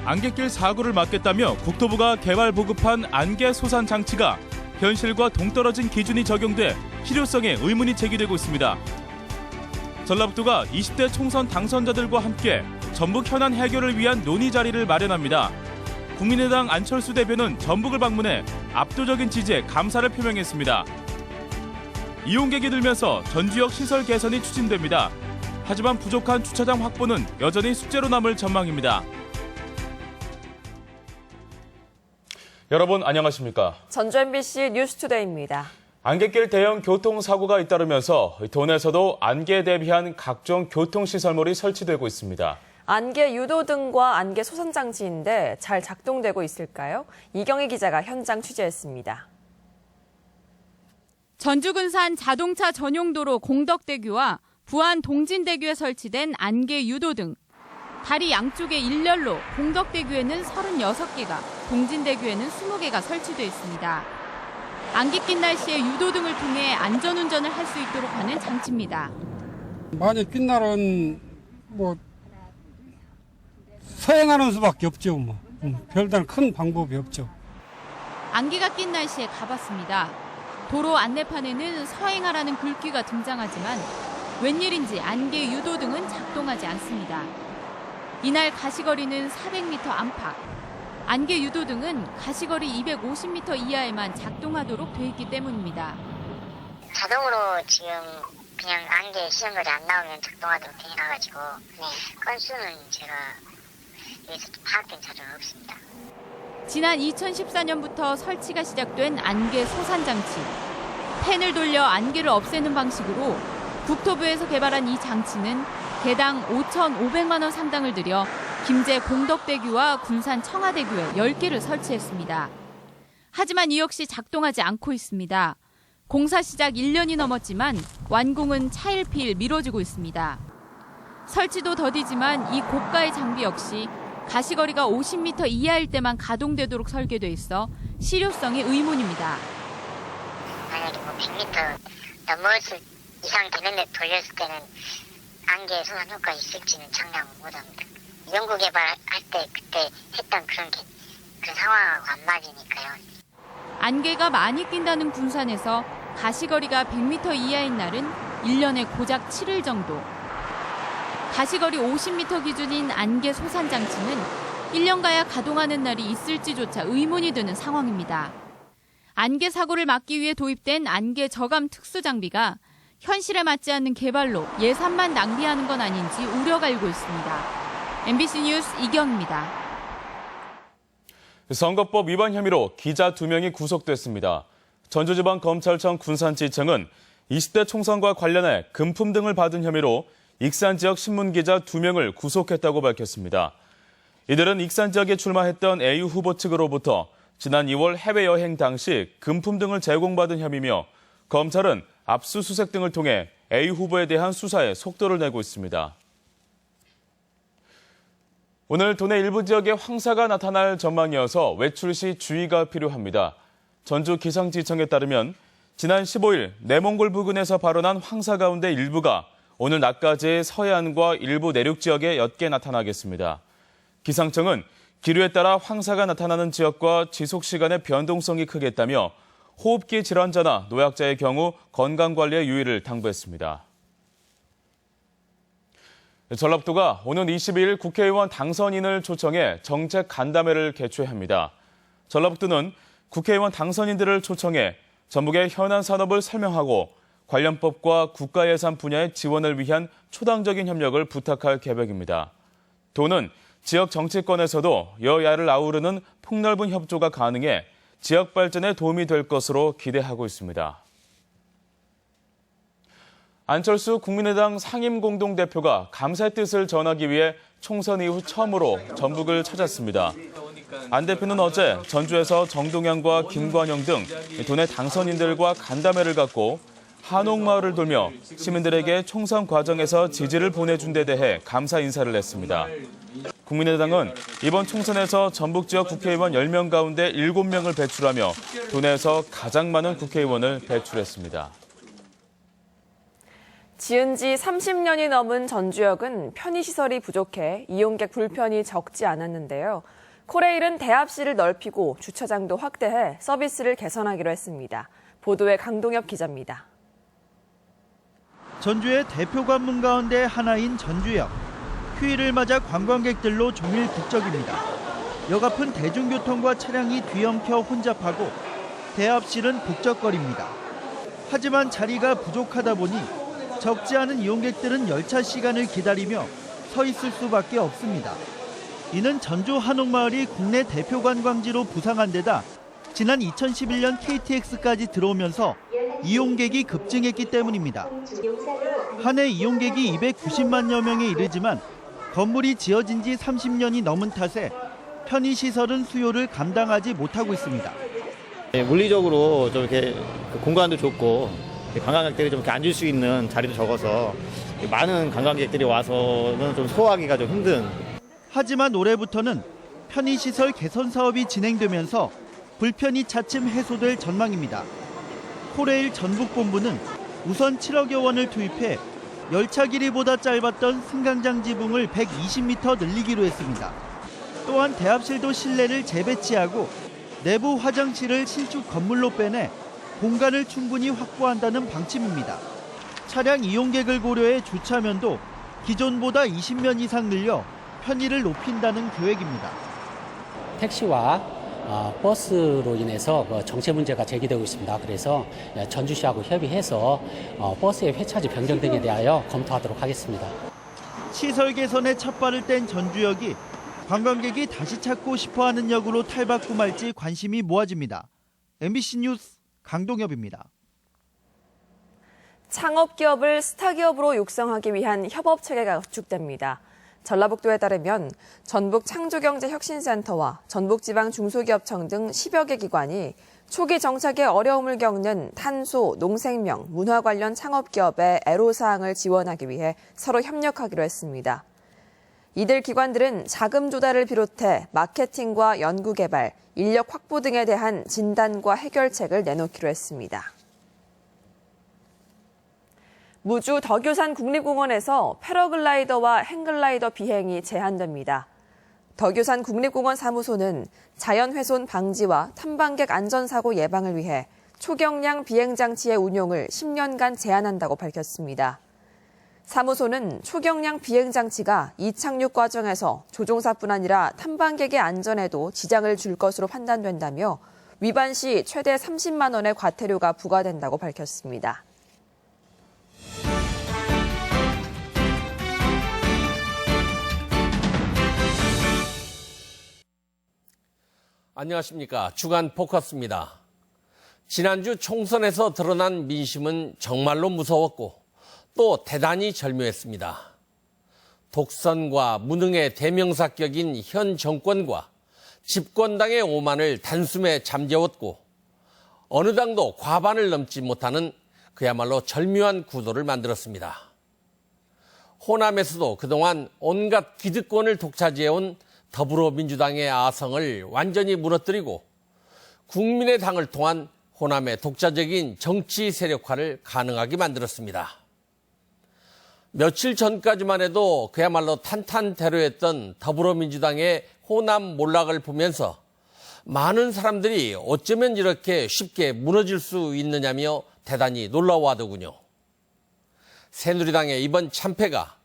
안개길 사고를 막겠다며 국토부가 개발 보급한 안개 소산 장치가 현실과 동떨어진 기준이 적용돼 실효성에 의문이 제기되고 있습니다. 전라북도가 20대 총선 당선자들과 함께 전북 현안 해결을 위한 논의 자리를 마련합니다. 국민의당 안철수 대표는 전북을 방문해 압도적인 지지에 감사를 표명했습니다. 이용객이 늘면서 전 지역 시설 개선이 추진됩니다. 하지만 부족한 주차장 확보는 여전히 숙제로 남을 전망입니다. 여러분 안녕하십니까? 전주 MBC 뉴스투데이입니다. 안개길 대형 교통사고가 잇따르면서 도내에서도 안개에 대비한 각종 교통시설물이 설치되고 있습니다. 안개 유도등과 안개 소산장치인데 잘 작동되고 있을까요? 이경희 기자가 현장 취재했습니다. 전주 근산 자동차 전용도로 공덕대교와 부안 동진대교에 설치된 안개 유도등. 다리 양쪽에 일렬로 공덕대교에는 36개가, 동진대교에는 20개가 설치되어 있습니다. 안개 낀 날씨에 유도등을 통해 안전운전을 할 수 있도록 하는 장치입니다. 많이 낀 날은 서행하는 수밖에 없죠. 별다른 큰 방법이 없죠. 안개가 낀 날씨에 가봤습니다. 도로 안내판에는 서행하라는 글귀가 등장하지만 웬일인지 안개 유도등은 작동하지 않습니다. 이날 가시거리는 400m 안팎. 안개 유도등은 가시거리 250m 이하에만 작동하도록 돼 있기 때문입니다. 자동으로 지금 그냥 안개 시험물이 안 나오면 작동하도록 돼 있어가지고 건수는 제가 여기서 파악된 자료는 없습니다. 지난 2014년부터 설치가 시작된 안개 소산장치. 팬을 돌려 안개를 없애는 방식으로 국토부에서 개발한 이 장치는 개당 5,500만 원 상당을 들여 김제 공덕대교와 군산 청하대교에 10개를 설치했습니다. 하지만 이 역시 작동하지 않고 있습니다. 공사 시작 1년이 넘었지만 완공은 차일피일 미뤄지고 있습니다. 설치도 더디지만 이 고가의 장비 역시 가시거리가 50m 이하일 때만 가동되도록 설계돼 있어 실효성에 의문입니다. 만약에 100m 넘었을 이상 되는데 돌렸을 때는 안개 소산 효과가 있을지는 장담 못합니다. 연구 개발할 때 그때 했던 그런 상황하고 안 맞으니까요. 안개가 많이 낀다는 군산에서 가시거리가 100m 이하인 날은 1년에 고작 7일 정도. 가시거리 50m 기준인 안개 소산 장치는 1년 가야 가동하는 날이 있을지조차 의문이 드는 상황입니다. 안개 사고를 막기 위해 도입된 안개 저감 특수 장비가 현실에 맞지 않는 개발로 예산만 낭비하는 건 아닌지 우려가 일고 있습니다. MBC 뉴스 이경입니다. 선거법 위반 혐의로 기자 2명이 구속됐습니다. 전주지방검찰청 군산지청은 20대 총선과 관련해 금품 등을 받은 혐의로 익산 지역 신문기자 2명을 구속했다고 밝혔습니다. 이들은 익산 지역에 출마했던 A유 후보 측으로부터 지난 2월 해외여행 당시 금품 등을 제공받은 혐의며 검찰은 압수수색 등을 통해 A 후보에 대한 수사에 속도를 내고 있습니다. 오늘 도내 일부 지역에 황사가 나타날 전망이어서 외출 시 주의가 필요합니다. 전주 기상지청에 따르면 지난 15일 내몽골 부근에서 발원한 황사 가운데 일부가 오늘 낮까지 서해안과 일부 내륙 지역에 옅게 나타나겠습니다. 기상청은 기류에 따라 황사가 나타나는 지역과 지속 시간의 변동성이 크겠다며 호흡기 질환자나 노약자의 경우 건강관리에 유의를 당부했습니다. 전라북도가 오는 22일 국회의원 당선인을 초청해 정책 간담회를 개최합니다. 전라북도는 국회의원 당선인들을 초청해 전북의 현안 산업을 설명하고 관련법과 국가예산 분야의 지원을 위한 초당적인 협력을 부탁할 계획입니다. 도는 지역 정치권에서도 여야를 아우르는 폭넓은 협조가 가능해 지역 발전에 도움이 될 것으로 기대하고 있습니다. 안철수 국민의당 상임공동대표가 감사의 뜻을 전하기 위해 총선 이후 처음으로 전북을 찾았습니다. 안 대표는 어제 전주에서 정동영과 김관영 등 도내 당선인들과 간담회를 갖고 한옥마을을 돌며 시민들에게 총선 과정에서 지지를 보내준 데 대해 감사 인사를 했습니다. 국민의당은 이번 총선에서 전북 지역 국회의원 10명 가운데 7명을 배출하며 도내에서 가장 많은 국회의원을 배출했습니다. 지은 지 30년이 넘은 전주역은 편의시설이 부족해 이용객 불편이 적지 않았는데요. 코레일은 대합실을 넓히고 주차장도 확대해 서비스를 개선하기로 했습니다. 보도에 강동엽 기자입니다. 전주의 대표 관문 가운데 하나인 전주역. 휴일을 맞아 관광객들로 종일 북적입니다. 역 앞은 대중교통과 차량이 뒤엉켜 혼잡하고 대합실은 북적거립니다. 하지만 자리가 부족하다 보니 적지 않은 이용객들은 열차 시간을 기다리며 서 있을 수밖에 없습니다. 이는 전주 한옥마을이 국내 대표 관광지로 부상한 데다 지난 2011년 KTX까지 들어오면서 이용객이 급증했기 때문입니다. 한 해 이용객이 290만여 명에 이르지만 건물이 지어진 지 30년이 넘은 탓에 편의시설은 수요를 감당하지 못하고 있습니다. 물리적으로 좀 이렇게 공간도 좁고 관광객들이 좀 이렇게 앉을 수 있는 자리도 적어서 많은 관광객들이 와서는 좀 소화하기가 좀 힘든. 하지만 올해부터는 편의시설 개선 사업이 진행되면서 불편이 차츰 해소될 전망입니다. 코레일 전북본부는 우선 7억여 원을 투입해 열차 길이보다 짧았던 승강장 지붕을 120m 늘리기로 했습니다. 또한 대합실도 실내를 재배치하고 내부 화장실을 신축 건물로 빼내 공간을 충분히 확보한다는 방침입니다. 차량 이용객을 고려해 주차면도 기존보다 20면 이상 늘려 편의를 높인다는 계획입니다. 택시와 버스로 인해서 정체 문제가 제기되고 있습니다. 그래서 전주시하고 협의해서 버스의 회차지 변경 등에 대하여 검토하도록 하겠습니다. 시설 개선에 첫발을 뗀 전주역이 관광객이 다시 찾고 싶어하는 역으로 탈바꿈할지 관심이 모아집니다. MBC 뉴스 강동엽입니다. 창업기업을 스타기업으로 육성하기 위한 협업체계가 구축됩니다. 전라북도에 따르면 전북창조경제혁신센터와 전북지방중소기업청 등 10여 개 기관이 초기 정착에 어려움을 겪는 탄소, 농생명, 문화 관련 창업기업의 애로사항을 지원하기 위해 서로 협력하기로 했습니다. 이들 기관들은 자금 조달을 비롯해 마케팅과 연구개발, 인력 확보 등에 대한 진단과 해결책을 내놓기로 했습니다. 무주 덕유산 국립공원에서 패러글라이더와 행글라이더 비행이 제한됩니다. 덕유산 국립공원 사무소는 자연훼손 방지와 탐방객 안전사고 예방을 위해 초경량 비행장치의 운용을 10년간 제한한다고 밝혔습니다. 사무소는 초경량 비행장치가 이착륙 과정에서 조종사뿐 아니라 탐방객의 안전에도 지장을 줄 것으로 판단된다며 위반 시 최대 30만 원의 과태료가 부과된다고 밝혔습니다. 안녕하십니까. 주간 포커스입니다. 지난주 총선에서 드러난 민심은 정말로 무서웠고 또 대단히 절묘했습니다. 독선과 무능의 대명사격인 현 정권과 집권당의 오만을 단숨에 잠재웠고 어느 당도 과반을 넘지 못하는 그야말로 절묘한 구도를 만들었습니다. 호남에서도 그동안 온갖 기득권을 독차지해온 더불어민주당의 아성을 완전히 무너뜨리고 국민의당을 통한 호남의 독자적인 정치 세력화를 가능하게 만들었습니다. 며칠 전까지만 해도 그야말로 탄탄대로했던 더불어민주당의 호남 몰락을 보면서 많은 사람들이 어쩌면 이렇게 쉽게 무너질 수 있느냐며 대단히 놀라워하더군요. 새누리당의 이번 참패가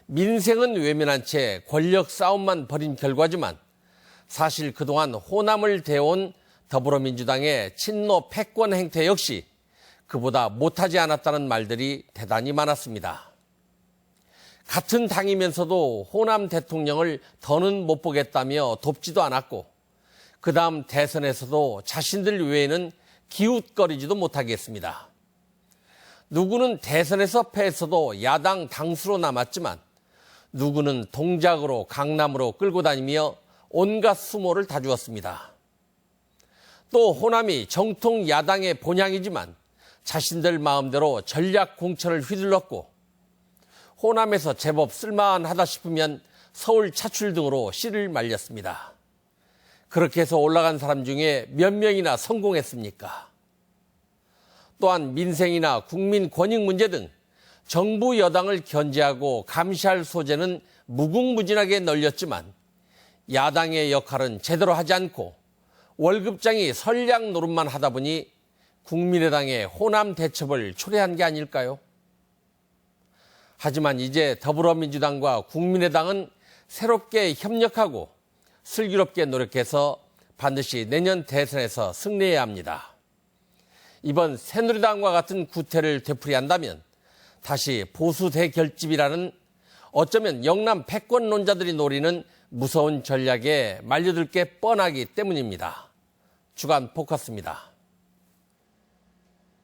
민생은 외면한 채 권력 싸움만 벌인 결과지만 사실 그동안 호남을 대온 더불어민주당의 친노 패권 행태 역시 그보다 못하지 않았다는 말들이 대단히 많았습니다. 같은 당이면서도 호남 대통령을 더는 못 보겠다며 돕지도 않았고 그 다음 대선에서도 자신들 외에는 기웃거리지도 못하게 했습니다. 누구는 대선에서 패했어도 야당 당수로 남았지만 누구는 동작으로 강남으로 끌고 다니며 온갖 수모를 다 주었습니다. 또 호남이 정통 야당의 본향이지만 자신들 마음대로 전략 공천을 휘둘렀고 호남에서 제법 쓸만하다 싶으면 서울 차출 등으로 씨를 말렸습니다. 그렇게 해서 올라간 사람 중에 몇 명이나 성공했습니까? 또한 민생이나 국민 권익 문제 등 정부 여당을 견제하고 감시할 소재는 무궁무진하게 널렸지만 야당의 역할은 제대로 하지 않고 월급장이 선량 노릇만 하다 보니 국민의당의 호남 대첩을 초래한 게 아닐까요? 하지만 이제 더불어민주당과 국민의당은 새롭게 협력하고 슬기롭게 노력해서 반드시 내년 대선에서 승리해야 합니다. 이번 새누리당과 같은 구태를 되풀이한다면 다시 보수 대결집이라는 어쩌면 영남 패권론자들이 노리는 무서운 전략에 말려들 게 뻔하기 때문입니다. 주간 포커스입니다.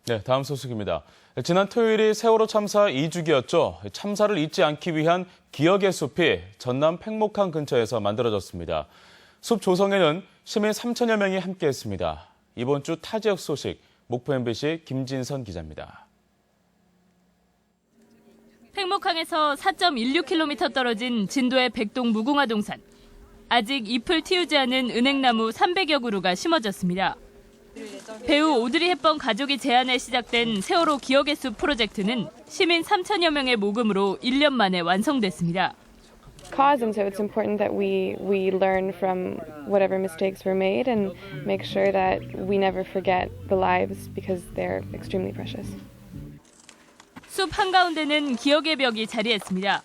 네, 다음 소식입니다. 지난 토요일이 세월호 참사 2주기였죠. 참사를 잊지 않기 위한 기억의 숲이 전남 팽목항 근처에서 만들어졌습니다. 숲 조성에는 시민 3천여 명이 함께했습니다. 이번 주 타 지역 소식, 목포 MBC 김진선 기자입니다. 팽목항에서 4.16km 떨어진 진도의 백동 무궁화 동산. 아직 잎을 틔우지 않은 은행나무 300여 그루가 심어졌습니다. 배우 오드리 헵번 가족이 제안해 시작된 세월호 기억의 숲 프로젝트는 시민 3천여 명의 모금으로 1년 만에 완성됐습니다. Cause, and so it's important that we learn from whatever mistakes were made and make sure that we never forget the lives because they're extremely precious. 숲 한가운데는 기억의 벽이 자리했습니다.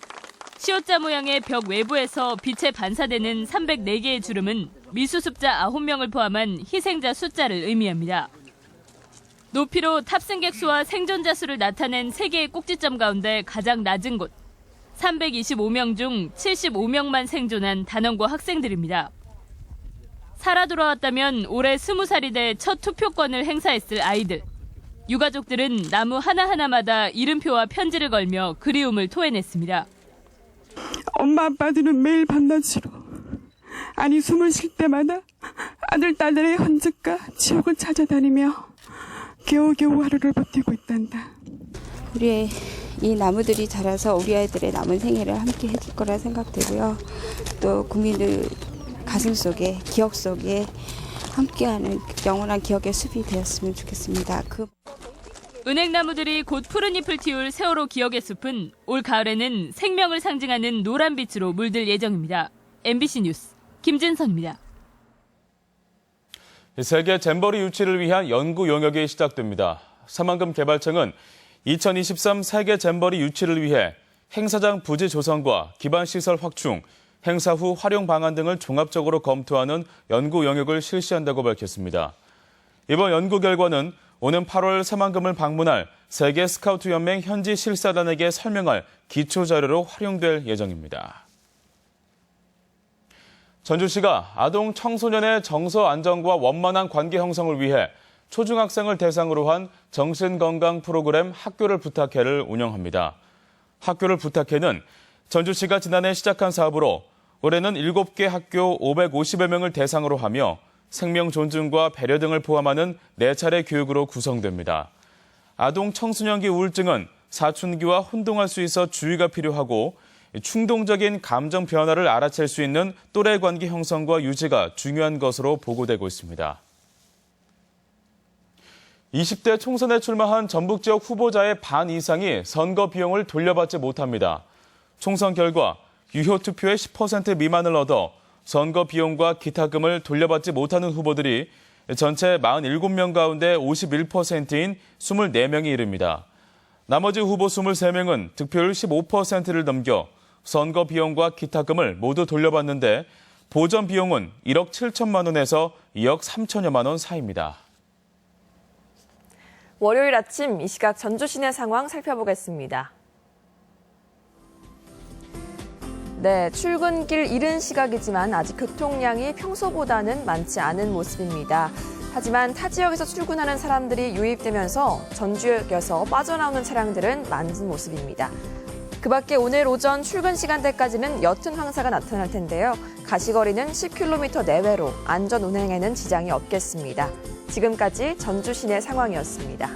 시옷자 모양의 벽 외부에서 빛에 반사되는 304개의 주름은 미수습자 9명을 포함한 희생자 숫자를 의미합니다. 높이로 탑승객 수와 생존자 수를 나타낸 3개의 꼭지점 가운데 가장 낮은 곳. 325명 중 75명만 생존한 단원고 학생들입니다. 살아 돌아왔다면 올해 20살이 돼 첫 투표권을 행사했을 아이들. 유가족들은 나무 하나하나마다 이름표와 편지를 걸며 그리움을 토해냈습니다. 엄마 아빠들은 매일 밤낮으로, 아니 숨을 쉴 때마다 아들 딸들의 흔적과 지옥을 찾아다니며 겨우겨우 하루를 버티고 있단다. 우리의 이 나무들이 자라서 우리 아이들의 남은 생애를 함께 해줄 거라 생각되고요. 또 국민들 가슴 속에, 기억 속에 함께하는 영원한 기억의 숲이 되었으면 좋겠습니다. 은행나무들이 곧 푸른 잎을 틔울 세월호 기억의 숲은 올 가을에는 생명을 상징하는 노란빛으로 물들 예정입니다. MBC 뉴스 김진선입니다. 세계 잼버리 유치를 위한 연구 용역이 시작됩니다. 새만금 개발청은 2023 세계 잼버리 유치를 위해 행사장 부지 조성과 기반시설 확충, 행사 후 활용 방안 등을 종합적으로 검토하는 연구 영역을 실시한다고 밝혔습니다. 이번 연구 결과는 오는 8월 새만금을 방문할 세계 스카우트 연맹 현지 실사단에게 설명할 기초 자료로 활용될 예정입니다. 전주시가 아동 청소년의 정서 안정과 원만한 관계 형성을 위해 초중학생을 대상으로 한 정신건강 프로그램 학교를 부탁해를 운영합니다. 학교를 부탁해는 전주시가 지난해 시작한 사업으로 올해는 7개 학교 550여 명을 대상으로 하며 생명 존중과 배려 등을 포함하는 4차례 교육으로 구성됩니다. 아동 청소년기 우울증은 사춘기와 혼동할 수 있어 주의가 필요하고 충동적인 감정 변화를 알아챌 수 있는 또래 관계 형성과 유지가 중요한 것으로 보고되고 있습니다. 20대 총선에 출마한 전북 지역 후보자의 반 이상이 선거 비용을 돌려받지 못합니다. 총선 결과 유효 투표의 10% 미만을 얻어 선거 비용과 기타금을 돌려받지 못하는 후보들이 전체 47명 가운데 51%인 24명이 이릅니다. 나머지 후보 23명은 득표율 15%를 넘겨 선거 비용과 기타금을 모두 돌려받는데 보전 비용은 1억 7천만 원에서 2억 3천여만 원 사이입니다. 월요일 아침 이 시각 전주 시내 상황 살펴보겠습니다. 네, 출근길 이른 시각이지만 아직 교통량이 평소보다는 많지 않은 모습입니다. 하지만 타 지역에서 출근하는 사람들이 유입되면서 전주역에서 빠져나오는 차량들은 많은 모습입니다. 그 밖에 오늘 오전 출근 시간대까지는 옅은 황사가 나타날 텐데요. 가시거리는 10km 내외로 안전 운행에는 지장이 없겠습니다. 지금까지 전주 시내 상황이었습니다.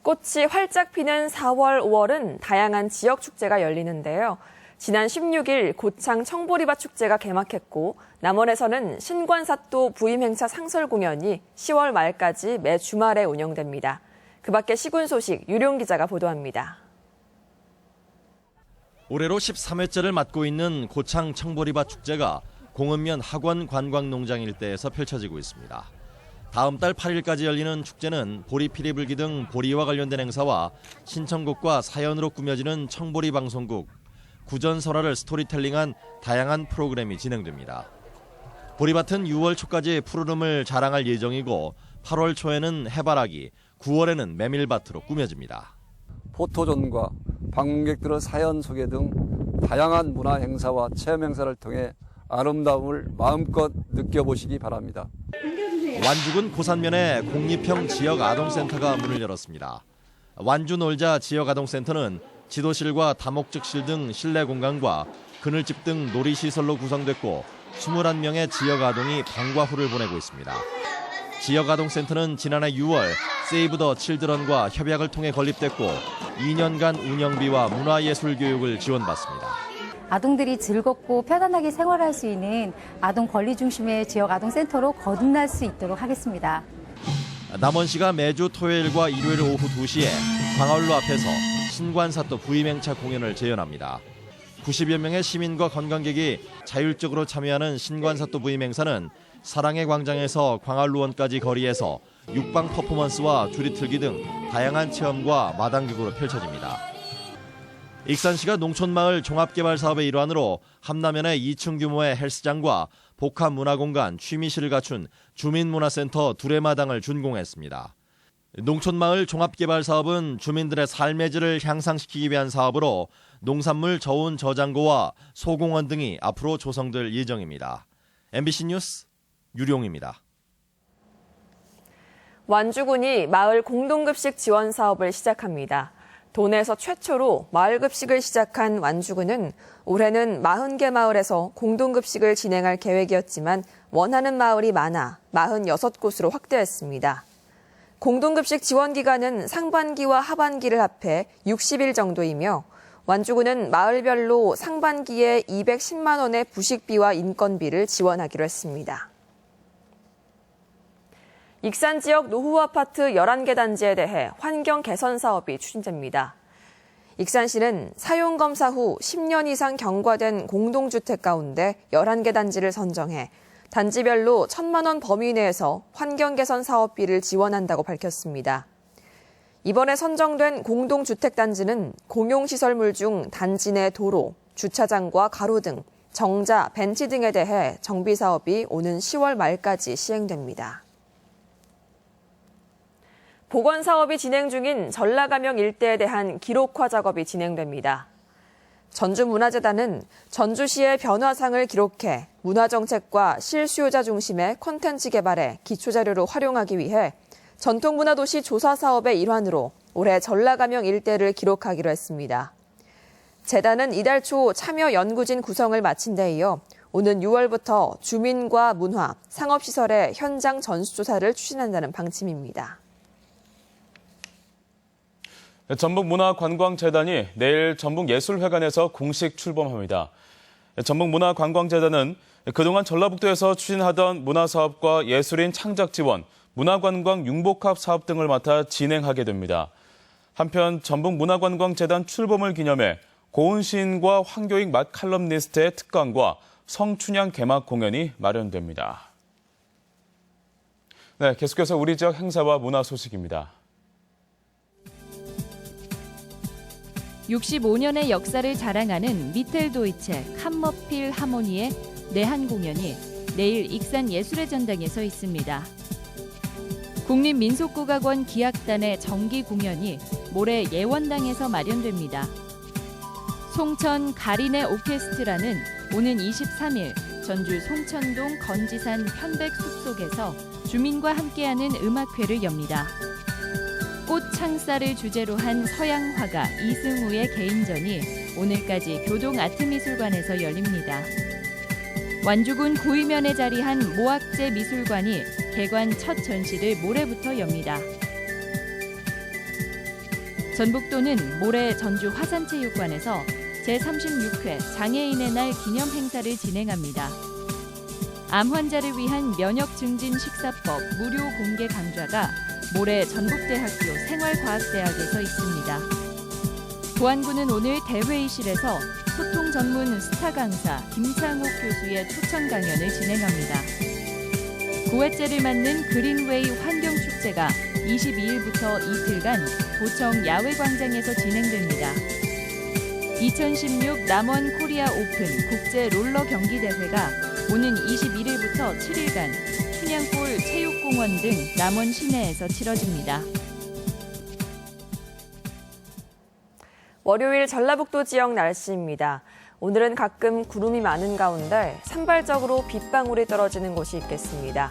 꽃이 활짝 피는 4월, 5월은 다양한 지역 축제가 열리는데요. 지난 16일 고창 청보리밭 축제가 개막했고 남원에서는 신관사또 부임 행사 상설 공연이 10월 말까지 매 주말에 운영됩니다. 그 밖에 시군 소식 유룡 기자가 보도합니다. 올해로 13회째를 맞고 있는 고창 청보리밭 축제가 공읍면 학원 관광농장 일대에서 펼쳐지고 있습니다. 다음 달 8일까지 열리는 축제는 보리 피리불기 등 보리와 관련된 행사와 신청곡과 사연으로 꾸며지는 청보리 방송국, 구전설화를 스토리텔링한 다양한 프로그램이 진행됩니다. 보리밭은 6월 초까지 푸르름을 자랑할 예정이고 8월 초에는 해바라기, 9월에는 메밀밭으로 꾸며집니다. 포토존과 방문객들의 사연 소개 등 다양한 문화 행사와 체험 행사를 통해 아름다움을 마음껏 느껴보시기 바랍니다. 완주군 고산면에 공립형 지역아동센터가 문을 열었습니다. 완주놀자 지역아동센터는 지도실과 다목적실 등 실내 공간과 그늘집 등 놀이시설로 구성됐고 21명의 지역아동이 방과 후를 보내고 있습니다. 지역아동센터는 지난해 6월 세이브 더 칠드런과 협약을 통해 건립됐고 2년간 운영비와 문화예술교육을 지원받습니다. 아동들이 즐겁고 편안하게 생활할 수 있는 아동 권리 중심의 지역아동센터로 거듭날 수 있도록 하겠습니다. 남원시가 매주 토요일과 일요일 오후 2시에 광화로 앞에서 신관사또 부임행차 공연을 재연합니다. 90여 명의 시민과 관광객이 자율적으로 참여하는 신관사또 부임행사는 사랑의 광장에서 광활루원까지 거리에서 육방 퍼포먼스와 줄이틀기 등 다양한 체험과 마당극으로 펼쳐집니다. 익산시가 농촌마을 종합개발사업의 일환으로 함남면에 2층 규모의 헬스장과 복합문화공간, 취미실을 갖춘 주민문화센터 두레마당을 준공했습니다. 농촌마을 종합개발사업은 주민들의 삶의 질을 향상시키기 위한 사업으로 농산물 저온 저장고와 소공원 등이 앞으로 조성될 예정입니다. MBC 뉴스 유룡입니다. 완주군이 마을 공동급식 지원 사업을 시작합니다. 도내에서 최초로 마을급식을 시작한 완주군은 올해는 40개 마을에서 공동급식을 진행할 계획이었지만 원하는 마을이 많아 46곳으로 확대했습니다. 공동급식 지원 기간은 상반기와 하반기를 합해 60일 정도이며 완주군은 마을별로 상반기에 210만 원의 부식비와 인건비를 지원하기로 했습니다. 익산 지역 노후 아파트 11개 단지에 대해 환경 개선 사업이 추진됩니다. 익산시는 사용검사 후 10년 이상 경과된 공동주택 가운데 11개 단지를 선정해 단지별로 1,000만 원 범위 내에서 환경 개선 사업비를 지원한다고 밝혔습니다. 이번에 선정된 공동주택 단지는 공용시설물 중 단지 내 도로, 주차장과 가로등, 정자, 벤치 등에 대해 정비 사업이 오는 10월 말까지 시행됩니다. 복원 사업이 진행 중인 전라감영 일대에 대한 기록화 작업이 진행됩니다. 전주문화재단은 전주시의 변화상을 기록해 문화정책과 실수요자 중심의 콘텐츠 개발에 기초자료로 활용하기 위해 전통문화도시 조사 사업의 일환으로 올해 전라감영 일대를 기록하기로 했습니다. 재단은 이달 초 참여 연구진 구성을 마친 데 이어 오는 6월부터 주민과 문화, 상업시설의 현장 전수조사를 추진한다는 방침입니다. 전북문화관광재단이 내일 전북예술회관에서 공식 출범합니다. 전북문화관광재단은 그동안 전라북도에서 추진하던 문화사업과 예술인 창작 지원, 문화관광 융복합 사업 등을 맡아 진행하게 됩니다. 한편 전북문화관광재단 출범을 기념해 고은 시인과 황교익 맛 칼럼니스트의 특강과 성춘향 개막 공연이 마련됩니다. 네, 계속해서 우리 지역 행사와 문화 소식입니다. 65년의 역사를 자랑하는 미텔도이체 캄머필 하모니의 내한 공연이 내일 익산 예술의 전당에서 있습니다. 국립민속국악원 기악단의 정기 공연이 모레 예원당에서 마련됩니다. 송천 가린의 오케스트라는 오는 23일 전주 송천동 건지산 편백 숲속에서 주민과 함께하는 음악회를 엽니다. 꽃창살을 주제로 한 서양 화가 이승우의 개인전이 오늘까지 교동아트미술관에서 열립니다. 완주군 구의면에 자리한 모악제 미술관이 개관 첫 전시를 모레부터 엽니다. 전북도는 모레 전주 화산체육관에서 제36회 장애인의 날 기념 행사를 진행합니다. 암 환자를 위한 면역 증진 식사법 무료 공개 강좌가 모레 전국대학교 생활과학대학에서 있습니다. 보안구는 오늘 대회의실에서 소통 전문 스타 강사 김창옥 교수의 초청 강연을 진행합니다. 9회째를 맞는 그린웨이 환경축제가 22일부터 이틀간 도청 야외광장에서 진행됩니다. 2016 남원 코리아 오픈 국제 롤러 경기 대회가 오는 21일부터 7일간 춘향골 체육공원 등 남원 시내에서 치러집니다. 월요일 전라북도 지역 날씨입니다. 오늘은 가끔 구름이 많은 가운데 산발적으로 빗방울이 떨어지는 곳이 있겠습니다.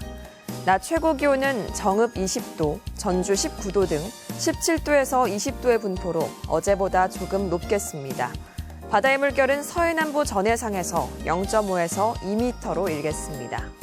낮 최고 기온은 정읍 20도, 전주 19도 등 17도에서 20도의 분포로 어제보다 조금 높겠습니다. 바다의 물결은 서해남부 전해상에서 0.5에서 2m로 일겠습니다.